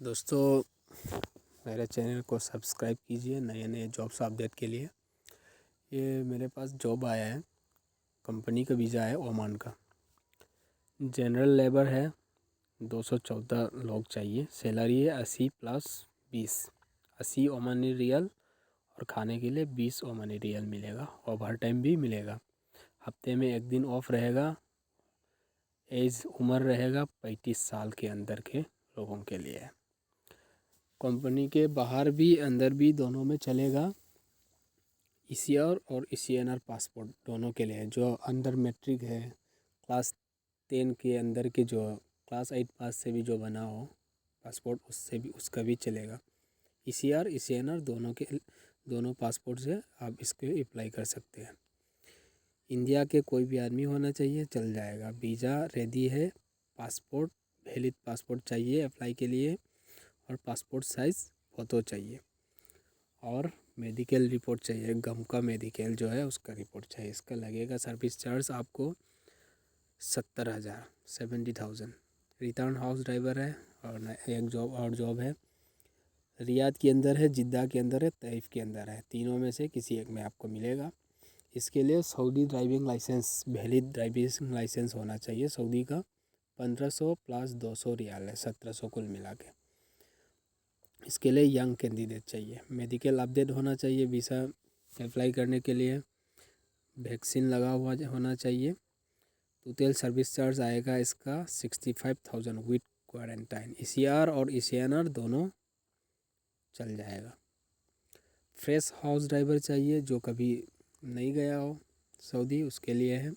दोस्तों, मेरे चैनल को सब्सक्राइब कीजिए नए नए जॉब्स अपडेट के लिए। ये मेरे पास जॉब आया है, कंपनी का वीज़ा है ओमान का। जनरल लेबर है, 214 लोग चाहिए। सैलरी है 80 प्लस 20, 80 ओमानी रियल और खाने के लिए 20 ओमानी रियल मिलेगा। ओवर टाइम भी मिलेगा। हफ्ते में एक दिन ऑफ रहेगा। एज उम्र रहेगा 35 साल के अंदर के लोगों के लिए। कंपनी के बाहर भी अंदर भी दोनों में चलेगा। ईसीआर और ईसीएनआर पासपोर्ट दोनों के लिए। जो अंडर मैट्रिक है, क्लास 10 के अंदर के, जो क्लास 8 पास से भी जो बना हो पासपोर्ट, उससे भी उसका भी चलेगा। ईसीआर ईसीएनआर दोनों पासपोर्ट से आप इसके अप्लाई कर सकते हैं। इंडिया के कोई भी आदमी होना चाहिए, चल जाएगा। वीज़ा रेडी है। पासपोर्ट वैलिड पासपोर्ट चाहिए अप्लाई के लिए, और पासपोर्ट साइज़ फ़ोटो चाहिए, और मेडिकल रिपोर्ट चाहिए। गम का मेडिकल जो है उसका रिपोर्ट चाहिए। इसका लगेगा सर्विस चार्ज आपको 70,000, 70,000। रिटर्न हाउस ड्राइवर है। और एक जॉब और जॉब है, रियाद के अंदर है, जिद्दा के अंदर है, तैफ के अंदर है। तीनों में से किसी एक में आपको मिलेगा। इसके लिए Saudi driving licence, valid driving licence होना चाहिए सऊदी का। 1500 प्लस 200 रियाल है, 1700 कुल मिला के। इसके लिए यंग कैंडिडेट चाहिए। मेडिकल अपडेट होना चाहिए वीज़ा अप्लाई करने के लिए। वैक्सीन लगा हुआ होना चाहिए। टोटल सर्विस चार्ज आएगा इसका 65,000 विद क्वारंटाइन। ईसीआर और ईसीएनआर दोनों चल जाएगा। फ्रेश हाउस ड्राइवर चाहिए जो कभी नहीं गया हो सऊदी, उसके लिए है।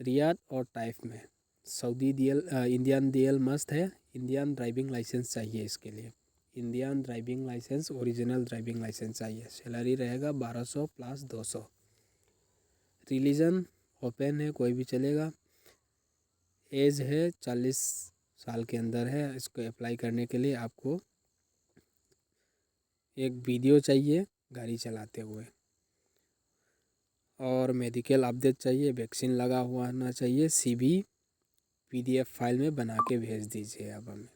रियाद और ताइफ में सऊदी इंडियन डीएल मस्ट है। इंडियन ड्राइविंग लाइसेंस चाहिए इसके लिए। Indian driving licence, original driving licence चाहिए। सैलरी रहेगा 1200 प्लस 200। रिलीजन ओपन है, कोई भी चलेगा। एज है 40 साल के अंदर है। इसको अप्लाई करने के लिए आपको एक वीडियो चाहिए गाड़ी चलाते हुए, और मेडिकल अपडेट चाहिए। वैक्सीन लगा हुआ होना चाहिए। सीवी पीडीएफ फाइल में बना के भेज दीजिए आप हमें।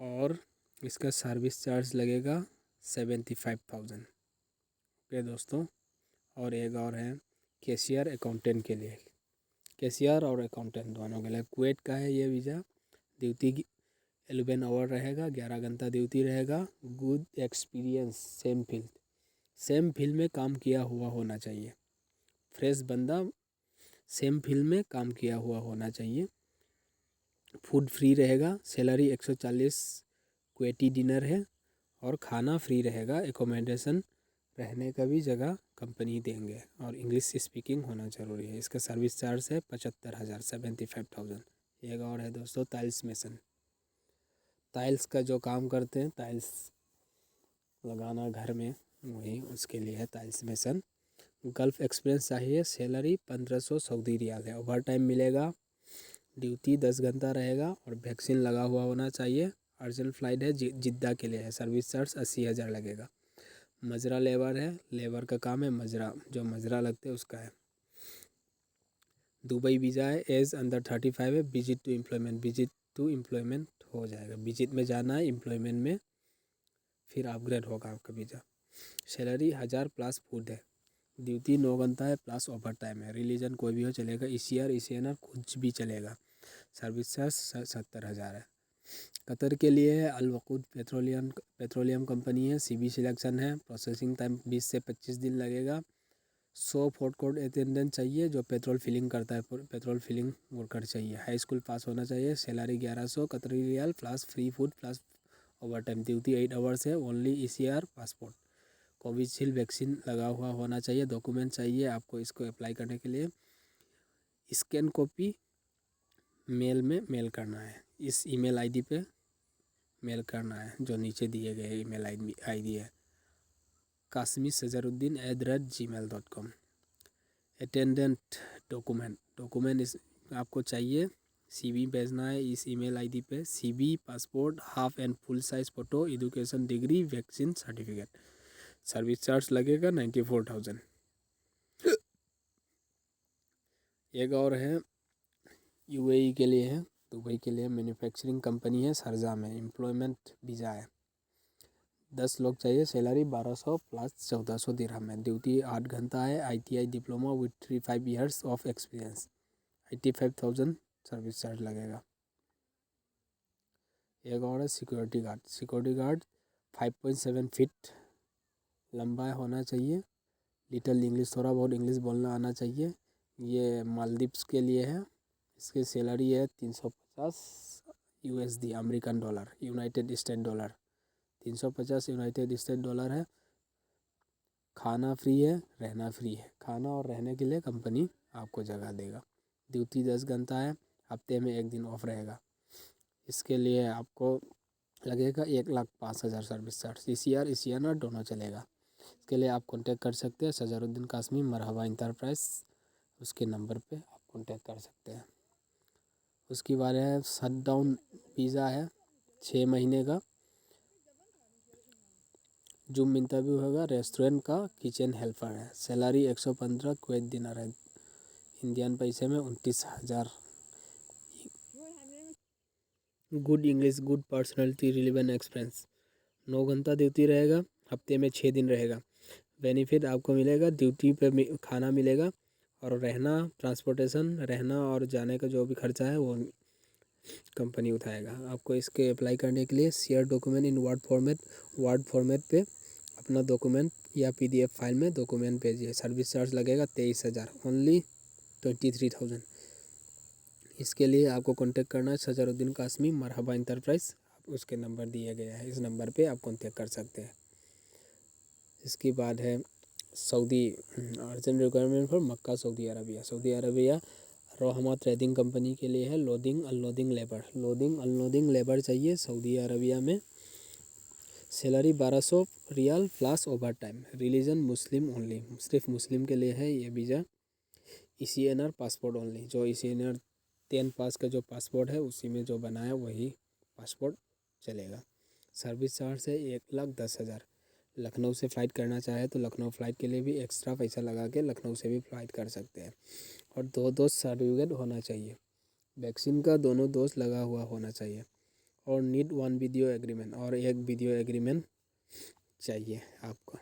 और इसका सर्विस चार्ज लगेगा 75,000। ओके दोस्तों। और एक और है कैशियर अकाउंटेंट के लिए। कैशियर और अकाउंटेंट दोनों के लिए कुवैत का है ये वीज़ा। ड्यूटी 11 आवर रहेगा, 11 घंटा ड्यूटी रहेगा। गुड एक्सपीरियंस, सेम फील्ड में काम किया हुआ होना चाहिए। फ्रेश बंदा सेम फील्ड में काम किया हुआ होना चाहिए। फूड फ्री रहेगा। सैलरी 140 कुवैती डिनर है, और खाना फ्री रहेगा। एकोमोडेशन, रहने का भी जगह कंपनी देंगे, और इंग्लिश स्पीकिंग होना ज़रूरी है। इसका सर्विस चार्ज है 75,000, 75,000। एक और है दोस्तों टाइल्स मेसन। टाइल्स का जो काम करते हैं, टाइल्स लगाना घर में, वही उसके लिए है टाइल्स मेसन। गल्फ़ एक्सपीरियंस चाहिए। सैलरी 1500 सऊदी रियाल है। ओवर टाइम मिलेगा। ड्यूटी 10 घंटा रहेगा, और वैक्सीन लगा हुआ होना चाहिए। अर्जेंट फ्लाइट है, जिद्दा के लिए है। सर्विस चार्ज 80,000 लगेगा। मजरा लेबर है, लेबर का काम है। मजरा जो मजरा लगते हैं उसका है। दुबई वीज़ा है। एज अंडर 35 है। विजिट टू एम्प्लॉयमेंट हो जाएगा। विजिट में जाना है, एम्प्लॉयमेंट में फिर अपग्रेड होगा आपका वीज़ा। सैलरी 1000 प्लस फूड है। ड्यूटी 9 घंटा है प्लस ओवर टाइम है। रिलीजन कोई भी हो चलेगा। ईसीआर ईसीएनआर कुछ भी चलेगा। सर्विस चार्ज 70,000 है। कतर के लिए है। अल वकूद पेट्रोलियम कंपनी है। सीवी सिलेक्शन है। प्रोसेसिंग टाइम 20 से 25 दिन लगेगा। 100 फूड कोर्ट अटेंडेंट चाहिए जो पेट्रोल फिलिंग करता है। पेट्रोल फिलिंग वर्कर चाहिए। हाई स्कूल पास होना चाहिए। Salary 1100 Qatari riyal plus free food plus overtime. Duty 8 hours है। Only ECR passport. Covishield vaccine लगा हुआ होना चाहिए। डॉक्यूमेंट चाहिए आपको इसको अप्लाई करने के लिए। स्कैन कॉपी मेल में मेल करना है। इस ईमेल आईडी पे मेल करना है जो नीचे दिए गए ईमेल आईडी है, kasmi.sazaruddin@gmail.com। अटेंडेंट डॉक्यूमेंट इस आपको चाहिए। सीवी भेजना है इस ईमेल आईडी पे। CV, passport, half and full size photo, education degree, vaccine certificate. Service charge लगेगा 94,000। एक और है यूएई के लिए है। दुबई के लिए मैन्युफैक्चरिंग कंपनी है, शारजा में। एम्प्लॉयमेंट वीज़ा है, 10 लोग चाहिए। सैलरी 1200 प्लस 1400 दिरहम है। ड्यूटी 8 घंटा है। ITI diploma with 3-5 years of experience. 85,000 service charge लगेगा। एक और है security guard. Security guard 5.7 feet लंबा होना चाहिए। लिटिल इंग्लिश, थोड़ा बहुत इंग्लिश बोलना आना चाहिए। ये मालदीव्स के लिए है। इसकी सैलरी है 350 USD, American dollar, United state dollar. 350 United state dollar है। खाना फ्री है, रहना फ्री है। खाना और रहने के लिए कंपनी आपको जगह देगा। ड्यूटी 10 घंटा है, हफ्ते में 1 दिन ऑफ रहेगा। इसके लिए आपको लगेगा 1,05,000 सर्विस चार्ज। ECR दोनों चलेगा। इसके लिए आप कांटेक्ट कर सकते हैं सजारुद्दीन कासमी, मरहबा इंटरप्राइज, उसके नंबर पे आप कांटेक्ट कर सकते हैं। उसके बाद है शटडाउन वीज़ा है 6 महीने का। जूम इंटरव्यू होगा। रेस्टोरेंट का किचन हेल्पर है। सैलरी 115 कुवैत दिनार है, इंडियन पैसे में 29,000। Good English, good personality, relevant experience. 9 घंटा ड्यूटी रहेगा, हफ्ते में 6 दिन रहेगा। बेनिफिट आपको मिलेगा, ड्यूटी पे खाना मिलेगा और रहना, ट्रांसपोर्टेशन, रहना और जाने का जो भी खर्चा है वो कंपनी उठाएगा। आपको इसके अप्लाई करने के लिए share document in word format पे अपना डॉक्यूमेंट या PDF फाइल में डॉक्यूमेंट भेजिए। सर्विस चार्ज लगेगा 23,000, ओनली 23,000। इसके लिए आपको कांटेक्ट करना है सजारुद्दीन कासमी, मरहबा इंटरप्राइज। आप उसके नंबर दिया गया है, इस नंबर पे आप कांटेक्ट कर सकते हैं। इसके बाद है Saudi urgent requirement for Mecca Saudi Arabia. Saudi Arabia रोहमा ट्रेडिंग कंपनी के लिए है। लोडिंग अनलोडिंग लेबर चाहिए सऊदी अरबिया में। Salary 1200 riyal plus overtime. Religion Muslim only, सिर्फ मुस्लिम के लिए है ये वीज़ा। ECNR पासपोर्ट ओनली, जो ECNR 10 पास का जो पासपोर्ट है उसी में जो बना है वही पासपोर्ट चलेगा। सर्विस चार्ज है 1,10,000। लखनऊ से फ़्लाइट करना चाहे तो लखनऊ फ़्लाइट के लिए भी एक्स्ट्रा पैसा लगा के लखनऊ से भी फ़्लाइट कर सकते हैं। और 2 डोज सर्टिफिकेट होना चाहिए, वैक्सीन का 2 डोज लगा हुआ होना चाहिए। और नीड 1 वीडियो एग्रीमेंट, और 1 वीडियो एग्रीमेंट चाहिए आपको।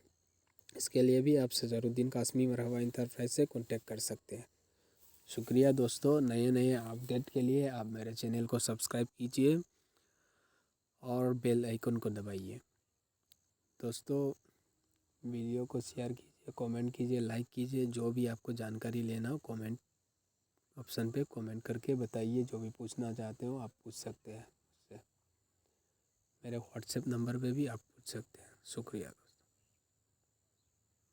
इसके लिए भी आप सजारुद्दीन कासमी, मरहबा इंटरप्राइज से कॉन्टेक्ट कर सकते हैं। शुक्रिया दोस्तों। नए अपडेट के लिए आप मेरे चैनल को सब्सक्राइब कीजिए और बेल आइकन को दबाइए। दोस्तों वीडियो को शेयर कीजिए, कमेंट कीजिए, लाइक कीजिए। जो भी आपको जानकारी लेना हो कमेंट ऑप्शन पे कमेंट करके बताइए। जो भी पूछना चाहते हो आप पूछ सकते हैं। मेरे व्हाट्सएप नंबर पे भी आप पूछ सकते हैं। शुक्रिया।